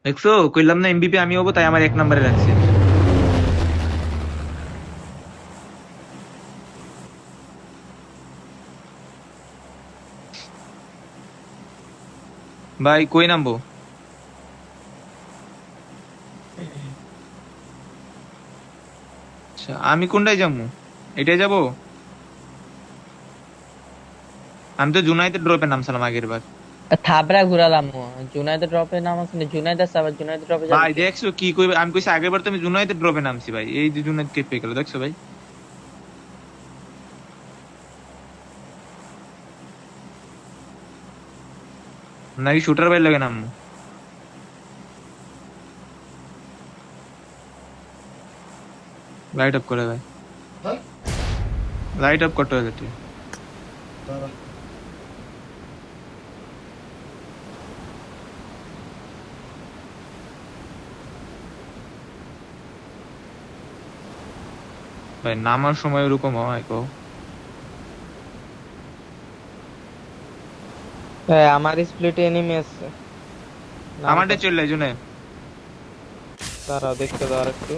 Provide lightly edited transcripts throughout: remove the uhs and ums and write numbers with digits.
দেখছো কইলাম না এমবিপি আমি হবো, তাই আমার 1 নম্বরে রাখছে। ভাই কই নামবো? আচ্ছা আমি কোনটায় যাবো? এটাই যাবো? আমি তো জুনাইতের ড্রপে নামছিলাম আগের বার। থাবরা ঘুরালাম। জুনাইদের ড্রপে নাম আছে না, জুনাইদ আছে, আবার জুনাইদের ড্রপে যাবে ভাই কে? দেখছো কি কইবে, আমি কইছি আগের বার তো আমি জুনাইতের ড্রপে নামছি ভাই, এই যে জুনাইদ কে পেয়ে গেল, দেখছো ভাই? নাকি শুটার ভাই লাগে নামবো? লাইট অফ করে ভাই, ভাই লাইট অফ করতে হবে তুই। দাঁড়া। ভাই নামার সময় ওরকম হয় কো। আমার স্প্লিটে এনিমি আছে, আমারটা নামতাছে। চললে জুনে। দাঁড়াও দেখতে দাও আর একটু।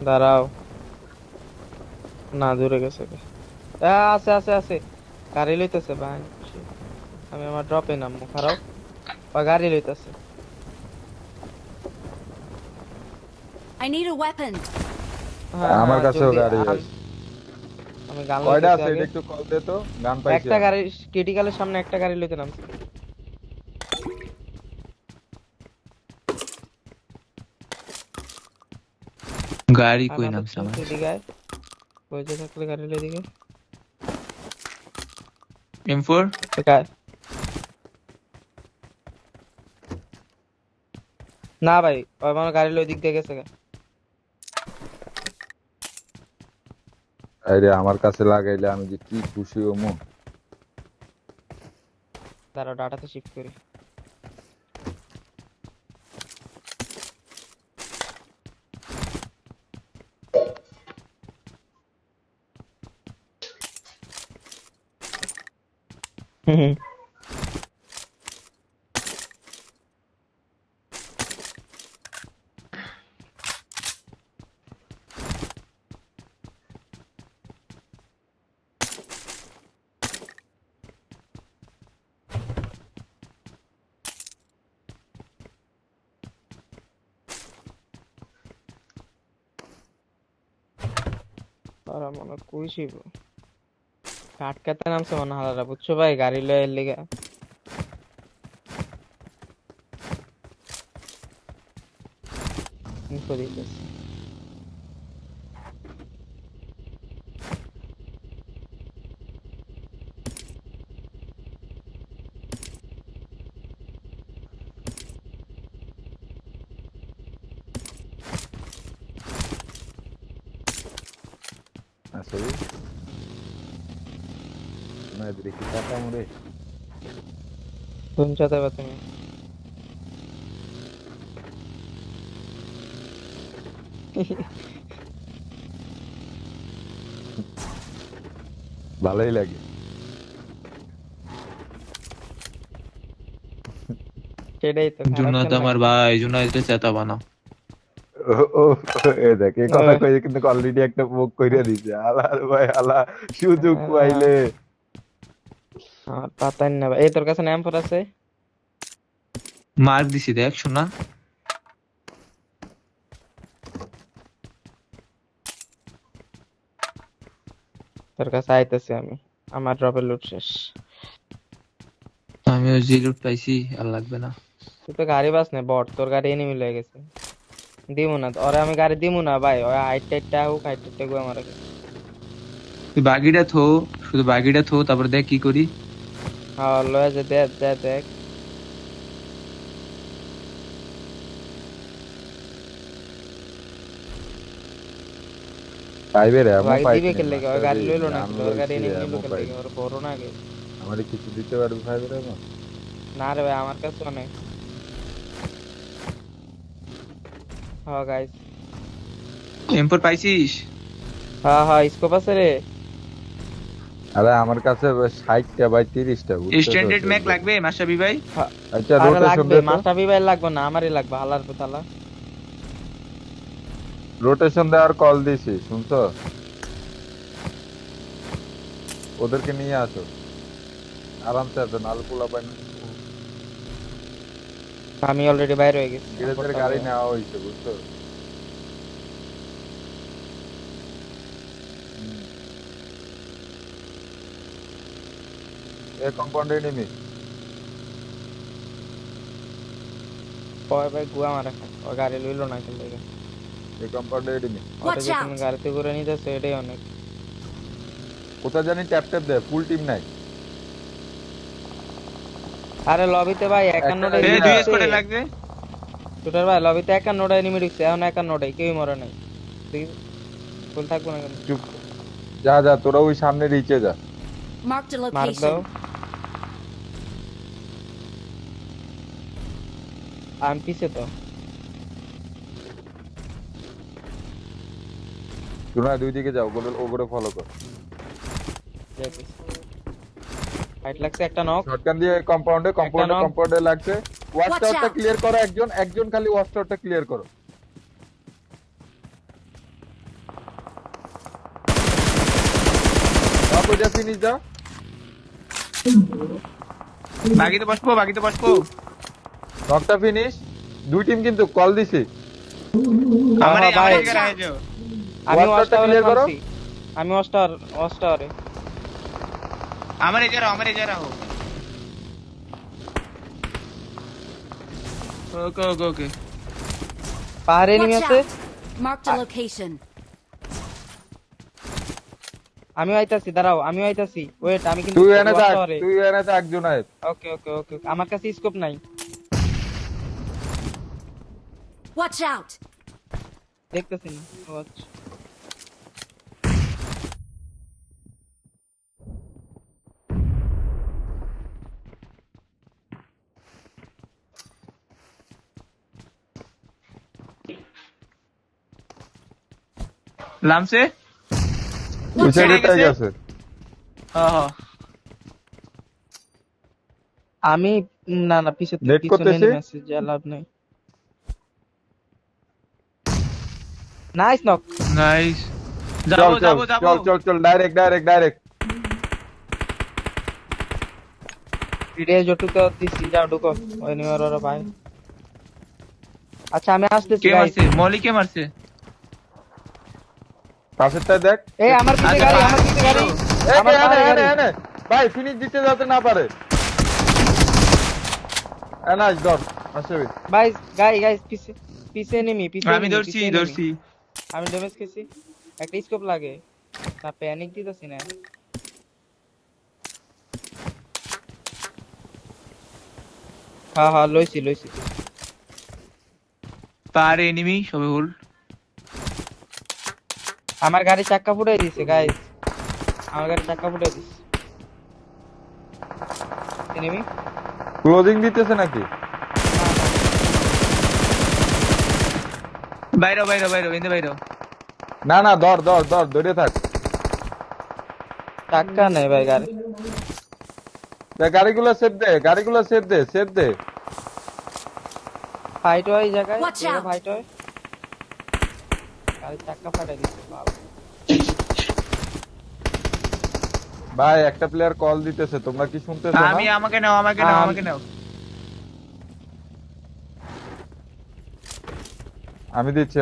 দাঁড়াও, না দূরে গেছে কে? আছে আছে আছে, গাড়ি লইতেছে ভাই। Shit. আমি আমার ড্রপে নামবো, খারাপ। বা গাড়ি লইতেছে। I need a weapon. হ্যাঁ আমার হ্যাঁ, কাছেও জলদি গাড়ি আছে। আমি গান কয়টা লইতেছি আছে আগে। এটা একটু কল দে তো। গান পাইছি একটা আমি। গাড়ি, ক্রিটিক্যালের সামনে একটা গাড়ি লইতে নামছি। গাড়ি কই আমাদের নামছে আমার? চলছে এদিকে আয়। কই যে থাকলে গাড়ি লই দিকে। M4। না ভাই, ওই আমার গাড়ি লই দিক দিয়ে গেছে গা। আরে আমার কাছে লাগাইলে আমি যে কি খুশি হমু। দাঁড়াও ডাটাতে শিফট করি। হুম। তারা মনে কইছি আটকাতে নামছে মনে হালারা, বুঝছো ভাই, গাড়ি লয়ে এর লিগা। ইনফো দিতেছে। আসলে না এদিকে কি টাকা মরে। কোন চাতে বা তুমি? ভালোই লাগে। সেটাই তো, খারাপ জুনাইদ কেন আমার লাগবে? ভাই, জুনাইদকে চেতাবা না। ও ও এ দেখ এই কথা ওই, কইে কিন্তু অলরেডি একটা মুখ কইরা দিছে আলার ভাই আলা সুযোগ আহ, পাইলে। আমার পাতাই না ভাই। এই তোর কাছে নাম পর আছে? মার্ক দিছি দেখ শোনা। তোর কাছে আইতেছি আমি। আমার ড্রপের লুট শেষ। আমিও যে লুট পাইছি আর লাগবে না। তুই তো গাড়ি বাস না বট, তোর গাড়ি এনিমি লয়ে গেছে। দিমু না ওরে, আমি গাড়ি দিমু না ভাই। ওই হাইট টাইটটা হোক, হাইট টাইটটা গো আমার আগে। তুই বাকিটা থো, শুধু বাকিটা থো, তারপর দেখ কি করি। হ্যাঁ লয়ে যে দেখ দেখ দেখ। পাইবে রে ও আমও আগে দিবে পাইছি কে নাই লেগে? ওই গাড়ি মাস্টারি লইলো না গান কেন? ওর গাড়ি লইছি এনিমি নিলো আমও কে লেগে? পাইছি। ওর বড় না আগে। আমারে কিছু দিতে পারবি পাইবে রে না। না রে ভাই, আমার কাছে অনেক। হ্যাঁ গাইস। M4 পাইছিস? হ্যাঁ হ্যাঁ, স্কোপ আছে রে। আরে আমার কাছে 60টা বাই 30টা বুঝছো তো স্ট্যান্ডার্ড ম্যাক লাগবে মাশরাফি ভাই? আচ্ছা আরে রোটেশন লাগবে দে তো মাস্টার বিবাই লাগবে না, আমারই লাগবে হালার পুতালা। রোটেশন দেওয়ার কল দিছি শুনছো ওদেরকে নিয়ে আসো আরামসে আসো নাল পোলা পাই আমি অলরেডি বাইরে হয়ে গেছি। এদের গাড়ি নেওয়া হয়েছে বুঝছো এ কম্পাউন্ডে নেমি কয় ভাই গুয়া মারা খায়, ও গাড়ি লইলো না কিন্তু দেখে। এই কম্পাউন্ডে নেমি ওটা Watch যে out! তুমি গাড়িতে করে নিতেছো এটাই অনেক। কোথায় জানি ট্যাপ ট্যাপ দেয় ফুল টিম নাই আরে লবিতে ভাই 51টা একটা এ এনিমি দুই হ্যাঁ। স্কোয়াডে ঢুকছে। লাগবে। শুটার ভাই লবিতে 51টা এনিমি ঢুকছে, এখন 51টাই কেউই মরে নাই। দেখি ফুল থাকবো না কেন? চুপ যা যা তোরা ওই সামনে রিচে যা Marked a মার্ক দাও। location. আমি পিছে তো। তোরা দুই দিকে যাও ওগুলো ফলো কর ফাইট লাগছে একটা নক। শটগান দিয়ে কম্পাউন্ডে knock। কম্পাউন্ডে লাগছে ওয়াচ Watch টাওয়ারটা out! ক্লিয়ার করো একজন একজন খালি ওয়াচ টাওয়ারটা ক্লিয়ার করো বাবু যা ফিনিশ দাও বাকিতে বসবো, বাকিতে বসবো। নকটা ফিনিশ দুই টিম কিন্তু কল দিছি আমার হ্যাঁ, ভাই। এই জায়গায় আয় যাও। আমি Watch ওয়াচ tower টা টাওয়ারে clear করো। থামছি। আমি ওয়াচ টাওয়ারে। আমার এই জায়গা, আমার এই জায়গা হোক। ওকে ওকে ওকে। পাহাড়ে এনিমি Watch আছে। out! Marked a location. আমিও আইতাছি, দাঁড়াও আমিও আইতাছি। ওয়েট আমি কিন্তু তুই এনে ওয়াচ থাক টাওয়ারে। তুই এনে থাক জুনায়েদ ওকে ওকে ওকে আমার কাছে স্কোপ নাই। Watch out! দেখতেছি না। ওয়াচ লামছে? তুই Watch সাইডে out! টাই আছে হ্যাঁ হ্যাঁ। আমি না না পিছে Net পিছনে করতেছি? এনিমি আছে, যা লাভ নাই। Nice knock. নাইস। চল যাবো চল যাবো যাবো। চল চল চল ডাইরেক্ট ভিডিও যটুকু দিছি, যাও ঢুকো। ওই এনিমি ওরা ভাই। আচ্ছা আমি আসতেছি কে গাইস। মারছে? মলি কে মারছে? পাশেরটা দেখ এই আমার পিছে আচ্ছা, গাড়ি, ভাই, আমার পিছে গাড়ি। এই আমার এনে পাহাড়ে এনে গাড়ি। এনে ভাই ফিনিশ দিতে যাতে না পারে নাইস ডট আসবে ভাই গাইস পিছে পিছে এনিমি, পিছে আমি enemy, ধরছি পিছে enemy। ধরছি। আমি ড্যামেজ খেয়েছি। একটা স্কোপ লাগে। না প্যানিক দিতেছি না। হ্যাঁ হ্যাঁ লইছি। পারে এনিমি সবে হোল্ড। আমার গাড়ি চাক্কা ফুটাই দিছে গাইস। আমার গাড়ি চাক্কা ফুটাই দিছে। এনিমি ক্লোজিং দিতেছে নাকি বাইরে বাইরে বাইরে এনে বাইরে। না না ধরে থাক চাক্কা নেই ভাই গাড়ি। গাড়িগুলো সেভ দে ফাইট হয় এই জায়গায়, Watch out! ফাইট হয়। গাড়ি চাক্কা ফাটাই দিছে বাবা। ভাই একটা প্লেয়ার কল দিতেছে তোমরা কি শুনতেছো না আমি আমাকে নাও আমাকে নাও আমাকে নাও। আমি দিচ্ছি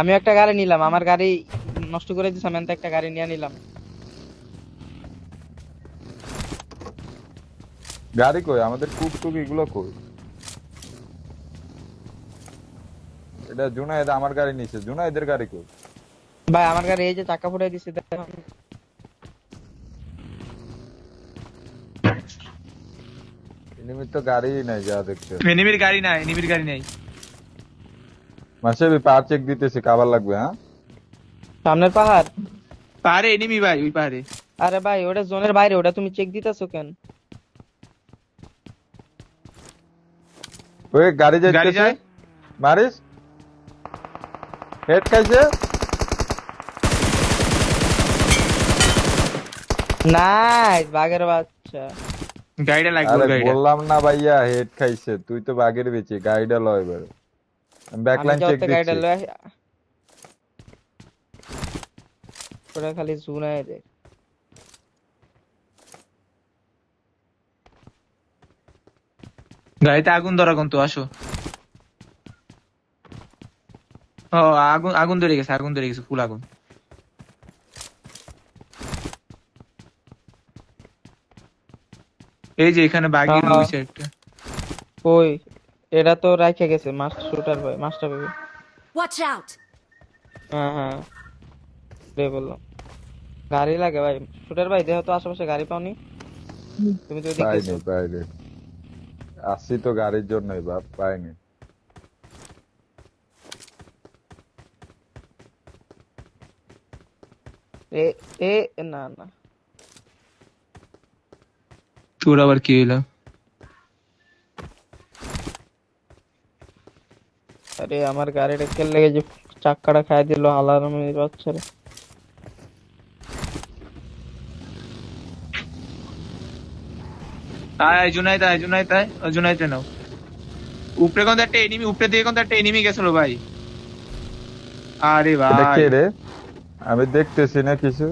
আমি একটা গাড়ি নিলাম, আমার গাড়ি নষ্ট করে দিছে, আমি একটা গাড়ি নিয়ে নিলাম। গাড়ি কই আমাদের কুক এগুলো কই এটা জুনায়েদ আমার গাড়ি নিছে জুনায়েদের গাড়ি কই ভাই আমার গাড়ি এই যে চাক্কা ফুটাই দিছে দেখেন। এনিমির তো গাড়িই নাই যা দেখতে এনিমির গাড়ি নাই, এনিমির গাড়ি নাই। মাসে পার চেক দিতেছে কাবার লাগবে হ্যাঁ সামনের পাহাড়। পারে এনিমি ভাই, ওই পারে। আরে ভাই ওটা জোনের বাইরে, ওটা তুমি চেক দিতেছো কেন? ওই গাড়ি গাড়ি যাইতেছে যায়। মারিস হেড খাইছে নাইস বাঘের বাচ্চা। গাড়িটা লাগবে আরে ওর গাড়িটা। বললাম না ভাইয়া, হেড খাইছে। তুই তো বাগের বেচি, গাড়িটা লয় এবার। আমি ব্যাকলাইন চেক যাওয়াতে গাড়িটা দিচ্ছি। লয়ে ওরা খালি জুনায় দে। গাড়িতে আগুন ধরা কিন্তু আসো। ও আগুন আগুন ধরে গেছে, আগুন ধরে গেছে, ফুল আগুন। এই যে এখানে বাগি হ্যাঁ, রয়েছে একটা। কই এটা তো রাইখে গেছে মাস্টার শুটার ভাই, মাস্টার বেবি। Watch out! হ্যাঁ হ্যাঁ, রে বললাম গাড়ি লাগে ভাই। শুটার ভাই দেখো তো আশেপাশে গাড়ি পাওনি? তুমি তো ওদিক পাইনি গেছো। পাইনি, আসছি তো গাড়ির জন্যই বাপ, পাইনি। এ এ না না, তোর আবার কি হইলো? আরে আমার গাড়িটা কেন লেগে যে চাক্কাটা খাই দিল আলারামের বাচ্চারে। আয় জুনাইদ, আয় জুনাইদ, আয় ও জুনাইদ নাও। উপরে কোন একটা এনিমি, উপরে দিয়ে কোন একটা এনিমি গেছিল ভাই। আরে এটা ভাই কে রে? আমি দেখতেছি না কিছু।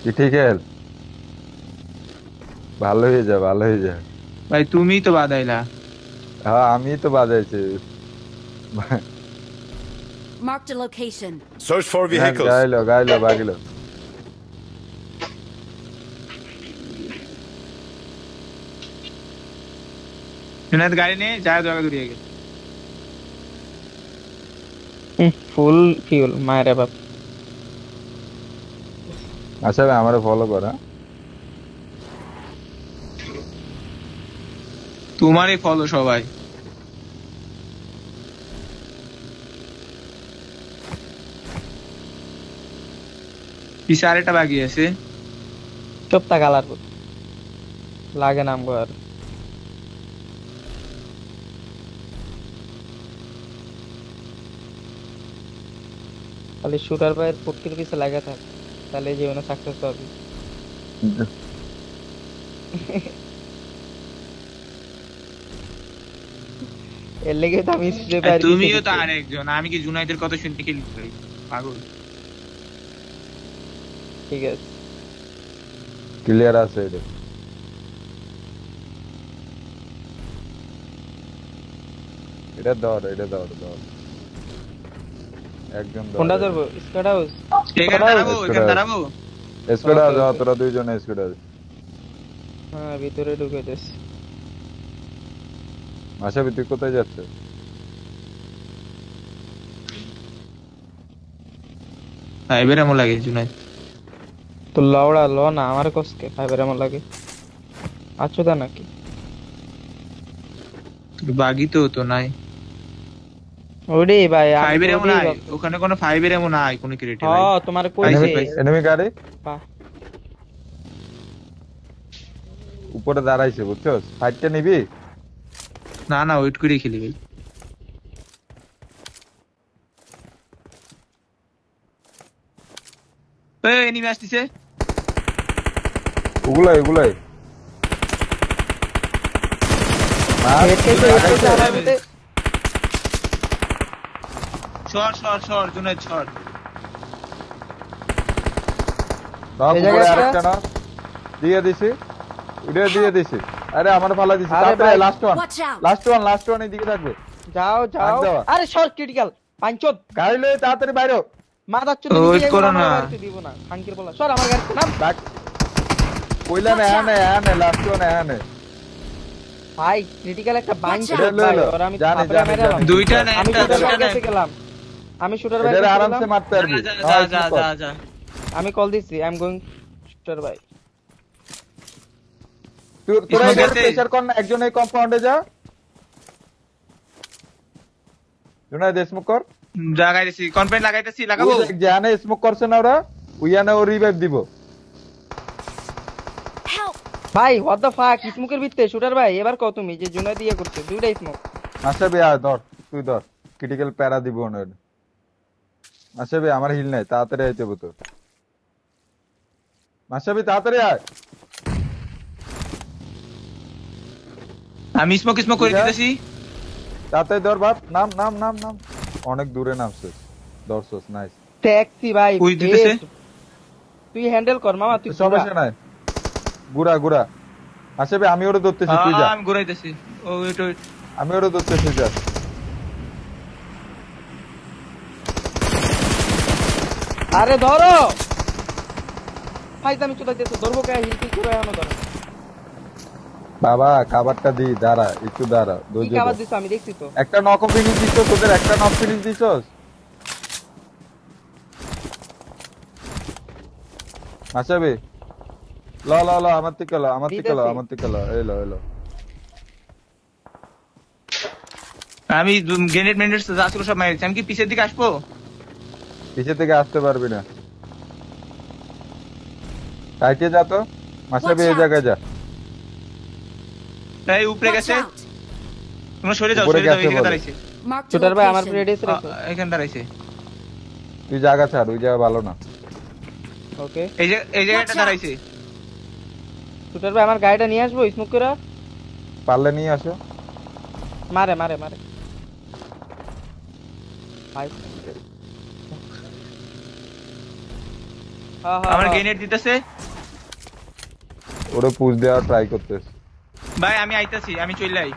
কি ঠিক আছে, ভালো হয়ে যা, ভালো হয়ে যা। ভাই তুমিই তো বাদাইলা। হ্যাঁ আমি তো বাজাইছি। Marked a location. Search for হ্যাঁ, vehicles. গাইলো গাইলো বাগিলো। জুনাইদ গাড়ি নিয়ে যায় জায়গা দূরিয়ে গেছে। ফুল ফিউল মায়ের বাপ। আচ্ছা ভাই, আমারে ফলো করা। তোমারই ফলো সবাই। পিছে আরেকটা বাকি আছে। চোপটা কালার লাগে নামবো আর। খালি শুটার ভাইয়ের ফুটকির পিছে লাগা থাক, তাহলে জীবনে সাকসেস পাবি। এর লেগে তো আমি স্প্রে আর বাইর পিছে তুমিও তো দিচ্ছি। আরেকজন, আমি কি জুনাইদের কথা শুনতে খেলি ভাই? পাগল। ঠিক আছে, ক্লিয়ার আছে এটা। এটা ধর, এটা ধর ধর। একজন ধর। কোনটা ধরবো? Squad house. এখানে দাঁড়াবো, এখানে দাঁড়াবো। স্কুডা Okay, যাও, okay. তোরা দুইজনে স্কুডা। হ্যাঁ ভিতরে ঢুকে যাস। আশা তুই কোথায় যাচ্ছে? হ্যাঁ এবারে এমন লাগে জুনাইদ। তো লওড়া ল না আমার কসকে ফাইবার এমন লাগে। আচ্ছা তা নাকি? তোর বাগি তো তো নাই। ওরে ভাই আমি ফাইভের তো এমন ওটাই নাই, ভাবছি। ওখানে কোনো ফাইভের এমন নাই কোনো ক্রেটে ভাই। হ্যাঁ তোমার পাইছি, কইছে। পাইছি। এনিমি গাড়ি বাহ, উপরে দাঁড়াইছে, বুঝছস? ফাইটটা নিবি? না না ওয়েট করে খেলি ভাই। এই এনিমি আসতেছে। ওগুলাই ওগুলাই মার। হেড খেয়েছে, হেড খেয়েছে আমার মতে। সর সর সর জুনাইদ সর। নক এই উপরে জায়গায় আরেকটা নক দিয়ে দিছি, উড়ে দিয়ে দিছি। আরে আমার ফালা দিছি। আরে তারপরে ভাই, last one, Watch out! Last one এদিকে থাকবে। যাও যাও। আগ দেওয়া। আরে শর্ট ক্রিটিক্যাল পাঁচচোদ গাড়ি লয়ে তাড়াতাড়ি বাইরে হ। মা দাচ্চো Wait করো না। গাড়িতে দিব না খানকির বলা। সর আমার গাড়িতে নাম। ব্যাক কইলা না, হ্যাঁ লাস্ট ওয়ান হ্যাঁ। ভাই ক্রিটিক্যাল একটা বাইন Watch ছিল out! ভাই, লো, লো। ওরা আমি জানি, থাপড়ে জানি, মেরে জানি। দুইটা না আমি একটা, শুটার দুইটা ভাই না। কাছে গেলাম। আমি শুটার ভাই এদের কাছে আরামসে গেলাম। মারতে পারবি। যা হ্যাঁ, যা স্মোক কর। যা যা। আমি কল দিছি আই এম গোইং শুটার ভাই। তোরা স্মোক এদের আছে? প্রেসার কর না, একজন এই কম্পাউন্ডে যা। জুনাইদ স্মোক কর। লাগাইতেছি, কনফারেন্ট লাগাইতেছি, লাগাবো। ওই দেখ, জানে স্মোক করছে না ওরা, উইয়ানে ও রিভাইভ দিব। Help! ভাই হোয়াট দ্য ফাক, স্মোকের ভিতরে শুটার ভাই এবার কও তুমি যে জুনাইদ ইয়ে করছে দুইটাই স্মোক। আচ্ছা বে আয়, ধর তুই ধর, ক্রিটিক্যাল প্যারা দিব ওনের। আচ্ছা বে আমার হিল নাই, তাড়াতাড়ি আইতে হবো তো। মাসাবি তাড়াতাড়ি আয়। আমি স্মোক করে ঠিক আছে। দিতেছি। তাড়াতাড়ি ধর বাপ, নাম নাম নাম নাম। অনেক দূরে নামছিস, ধরছস, নাইস। ট্যাক্সি ভাই পুশ দিতেছে। বেস্ট। তুই হ্যান্ডেল কর মামা, তুই ঘুরা। সমস্যা নাই, গুড়া গুড়া। মাসাবি আমি ওরে ধরতেছি, তুই যা। আমি ঘুরাইতেছি। ও ওয়েট ওয়েট। আমি ওরে ধরতেছি, যা। আরে ধরো ভাই, আমি চুদাইতেছি, ধরবো কে? হিল করে এখনো ধরো। বাবা খাবারটা দি, দাঁড়া একটু দাঁড়া, কি ধৈর্য খাবার ধর। দিছো আমি দেখছি তো। একটা নক ফিনিশ দিছস, তোদের একটা নক ফিনিশ দিছস। মাসাবি ল ল ল, আমার থেকে ল, আমার থেকে ল, দিতেছি। আমার থেকে ল, এলো এলো। আমি গ্রেনেড মেনেড যা ছিল সব মারিছি। আমি কি পিছের দিকে আসবো? পিছে থেকে আসতে পারবি না, সাইডে যা তো। মাসাবি এই Watch out. জায়গায় যা। এই উপরে Watch গেছে। out. তোমরা সরে যাও, উপরে সরে যাও, গেছে এখানে বলে। দাঁড়াইছে। Marked a শুটার ভাই আমার location. রেডিয়াস রেখো। এখানে দাঁড়াইছে। তুই জায়গা ছাড়, ওই জায়গা ভালো না। ওকে এই জায়গাটা Watch out. দাঁড়াইছে। শুটার ভাই আমার গাড়িটা নিয়ে আসবো স্মোক করে। পারলে নিয়ে আসো। মারে মারে মারে ভাই। হ্যাঁ আমার হ্যাঁ গ্রেনেড দিতেছে। ওরে পুশ দেওয়ার ট্রাই করতেছ। ভাই আমি আইতাছি, আমি চলে আই।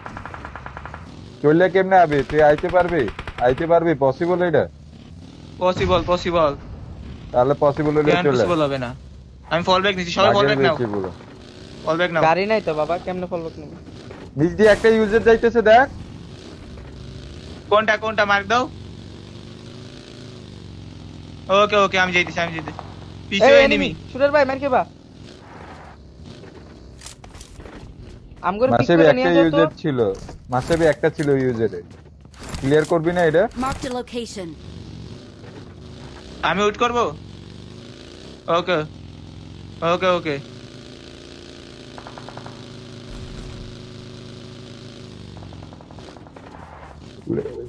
চললে কেমনে আবি? তুই আইতে পারবি? আইতে পারবি? পসিবল এটা? পসিবল। তাহলে পসিবল হলে কেন চলে। পসিবল হবে না? আমি ফল ব্যাক নিছি, সবাই ফল ব্যাক নাও। ফল ব্যাক নাও। গাড়ি নাই তো বাবা, কেমনে ফলো করবো? নিজ দিয়ে একটা ইউজার যাইতেছে, দেখ। কোনটা মার্ক দাও। ওকে আমি যাইতেছি। পিছে এনিমি। শুটার ভাই মার খেবা। আমগরে পিক মাসাবি করে একটা নিয়ে যাও তো। ইউজার ছিল, মাসাবি একটা ছিল ইউজারে। ক্লিয়ার করবি না এটা? Marked a location. আমি ওয়েট করব। ওকে।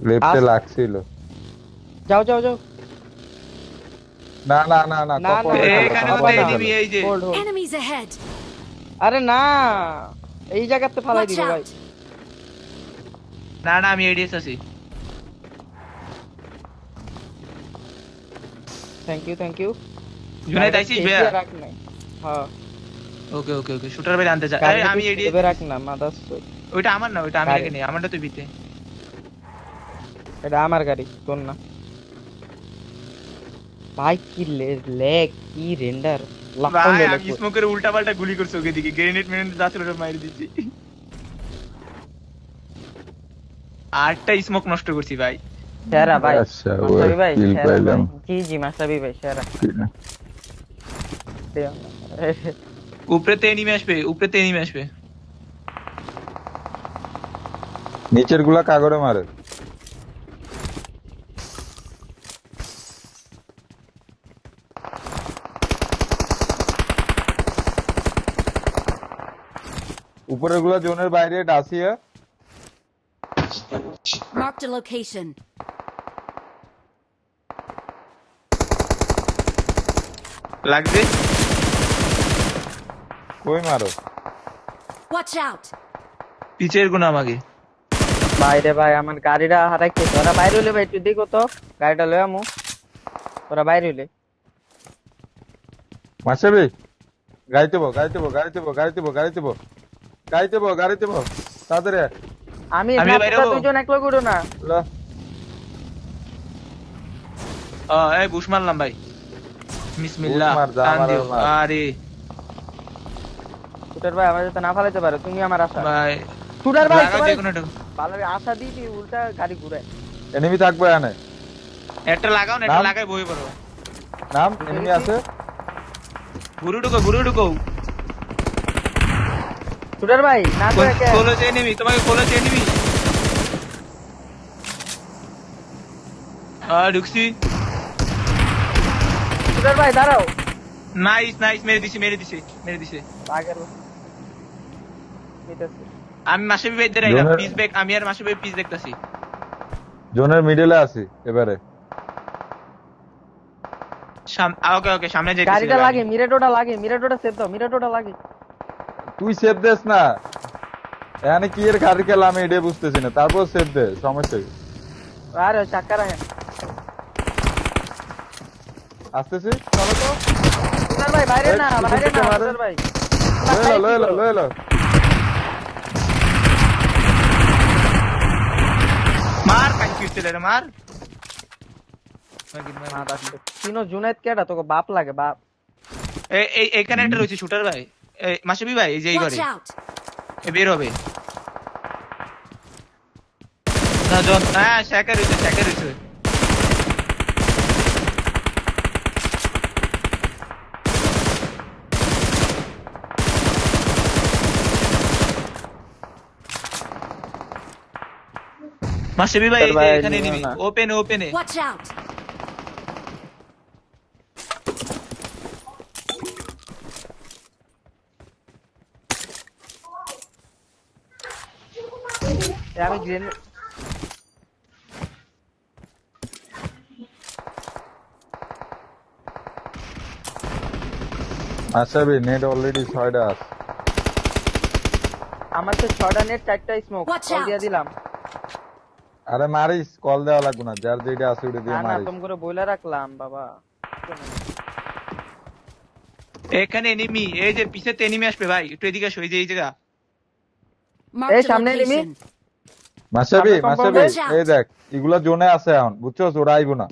লেফটে লাগছিল। যাও না না না না, না, কপাল না, রেখে লো, এখানে তো কপাল রেখে এনিমি, লো। এই যে। Hold hold. Enemies ahead. আরে না, এই জায়গাতে ফালাই Watch দিব ভাই। out. না আমি এডিএস আছি। Thank you. জুনাইদ আইছিস ভাইয়া? রাখ নাই। হ্যাঁ ওকে শুটার ভাই আনতে চাই। গাড়ি আমি এডিএস। এবে রাখ না মাদাস। ওইটা আমার না, ওইটা আমি গাড়ি। রেখে নেই, আমারটা তুই বিতে। এটা আমার গাড়ি, তোর না ভাই। কি লেগ, কি রেন্ডার লাফান ভাই লেগ। আমি স্মোকের উল্টা পাল্টা গুলি করছি ওকে দিকে, গ্রেনেড যা ছিল সব মাইরে দিচ্ছি। আটটা স্মোক নষ্ট করছি ভাই। সেরা ভাই, আচ্ছা, মাসাবি ভাই কিল সেরা পাইলাম। ভাই। জি মাসাবি ভাই সেরা। উপরেতে এনিমি আসবে। নিচের গুলা কাগরে মারে। উপরের গুলা জোনের বাইরে ডাসিয়া। Marked a location. লাগবে। কই মারো? Watch out. পিছের গুণ আমাকে। বাইরে ভাই আমার গাড়িটা হারাইছে। ওরা বাইরে হইলে ভাই তুই দেখো তো গাড়িটা লয়ে আমু। ওরা বাইরে হইলে মাসাবি গাড়িতে বো তাড়াতাড়ি আয়। আমি আমি বাইরে হবো? দুজন একলা করো না। ল। এই বুশ মারলাম ভাই। বিসমিল্লাহ। বুশ মার, যা টান মারার দিও। মার। আরে শুটার ভাই আমার যাতে না ফালাইতে পারো, তুমি আমার আশা। ভাই শুটার ভাই লাগাও যে কোনো একটা। ভালো আশা দিই তুই উল্টা গাড়ি ঘুরায়। এনিমি থাকবে এখানে। একটা লাগাও না, একটা নাম? লাগাই বই পড়ো। নাম এনিমি আছে। গুরু ঢুকো। শুটার ভাই না করে কে? কলেজে এনিমি, তোমাকে কলেজে এনিমি। ঢুকছি। শুটার ভাই দাঁড়াও। নাইস মেরে দিছে। আগের নিতেছি। আমি মাসে ভাই দের আইলাম জোনের- পিস ব্যাক, আমি আর মাসে ভাই পিস দেখতাছি। জোনের মিডলে আছি এবারে। ওকে ওকে সামনে যাইতেছি গাড়িটা লাগে, মিরাটোটা সেভ দাও, মিরাটোটা লাগে। তুই সেভ দেস না, এখানে কি এর গাড়ি খেলা আমি এটাই বুঝতেছি না, তারপর সেভ দে, সমস্যা কি? আরে চাক্কা রাখেন, আসতেছি, চলো তো। সুনার ভাই বাইরে না, বাইরে না সুনার ভাই। লয়ে এলো। মার কাজ করতে রে মার। তিনো জুনাইদ কেডা তোকে বাপ লাগে বাপ? এইখানে একটা রয়েছে শুটার ভাই, মাসুবি ভাই, এই যে এই ঘরে Watch out! বের হবে না জন। হ্যাঁ শেখার রয়েছে। মাসুবি ভাই এই যে এখানে নিবি, ওপেনে। Watch out! আমি গ্রেন আসাবি নেট অলরেডি 6টা আছে। আমার তো 6টা নেট 4টা স্মোক Watch কল out! দিয়ে দিলাম। আরে মারিস, কল দেওয়া লাগবে না, যার যেটা আছে ওটা দিয়ে না মারিস। তুমি করে বইলা রাখলাম বাবা। এখানে এনিমি, এই যে পিছেতে এনিমি আসবে ভাই, একটু এদিকে আসো, এই যে এই জায়গা। Marked a Hey, সামনে enemy। location. মাসাবি সামনে compound এই দেখ, এগুলা জোনে আছে এখন, বুঝছস, ওরা আইবো না।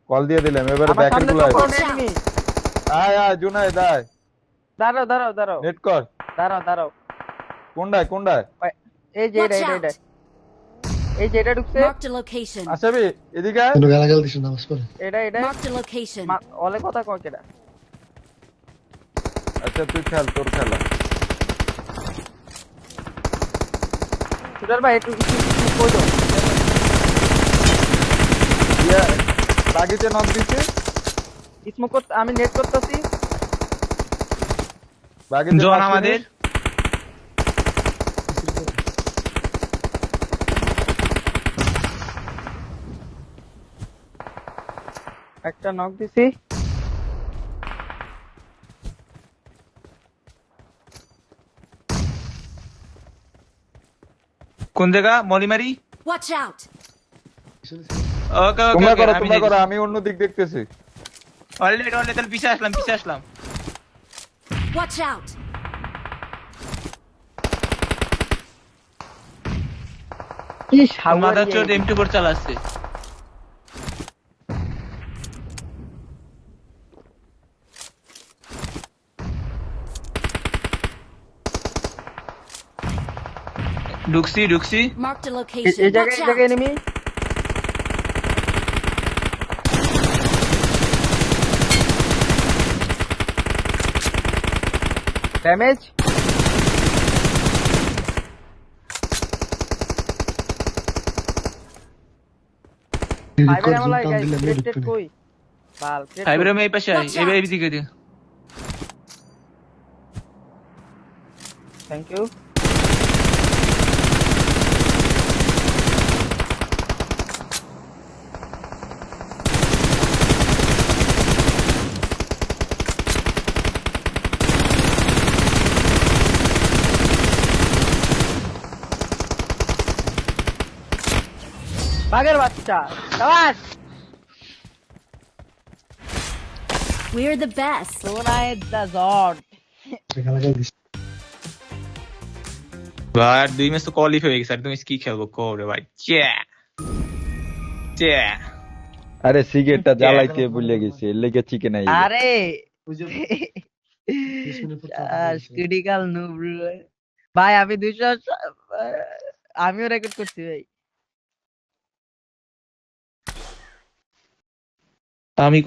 কল দিয়ে দিলাম, এবারে আমার ব্যাকের সামনে গুলো আইবো। compound enemy। আয় জোনাই দাই, দাঁড়াও নেট কর। দাঁড়াও। কোনটায়? এই যে Watch এটা out! এই যে এটা ঢুকছে। Marked a location. আসাবি এদিকে আয়। কোনো গালাগাল দিছ নামাজ পড়ে। এটা Marked a location. অলে কথা কয় কেডা? আচ্ছা তুই খেল, তোর খেলা। সুদার ভাই একটু কই দাও। লাগিতে নক দিছি, স্মোক করতে আমি নেট করতেছি। লাগিতে জন knock আমাদের দিছি। একটা নক দিছি। কোন জায়গা? মলিমারি। Watch out! ওকে তোমরা আমি করো, আমি অন্য দিক দেখতেছি। অলরেডি তাহলে পিছে আসলাম। Watch out! কি মাদার চোদ সাওয়ারি M24 চালাচ্ছে। ঢুকছি। Marked a এই location. জায়গায় Watch এই জায়গায় out! enemy। ড্যামেজ। ফাইবার আমলা গাইস ক্রেটেড কই? বাল ক্রেট। ফাইবার এই পাশে আয়, Watch out! এই দিকে দে। Thank you. বাগের বাচ্চা শাবাশ। We're the best. সোনায় দা জর্ড। গালাগাল দিছ। ভাই আর 2 ম্যাচ তো কোয়ালিফাই হয়ে গেছে, আর তুমি কি খেলবো করে ভাই? চ্যা। আরে সিগারেটটা জ্বালাইতে ভুলে গেছি, এর লেগে চিকেন আই। আরে বুঝো 20 মিনিট পর ক্রিটিক্যাল নুব ভাই। আমি 200 আমিও রেকর্ড করছি ভাই। আমি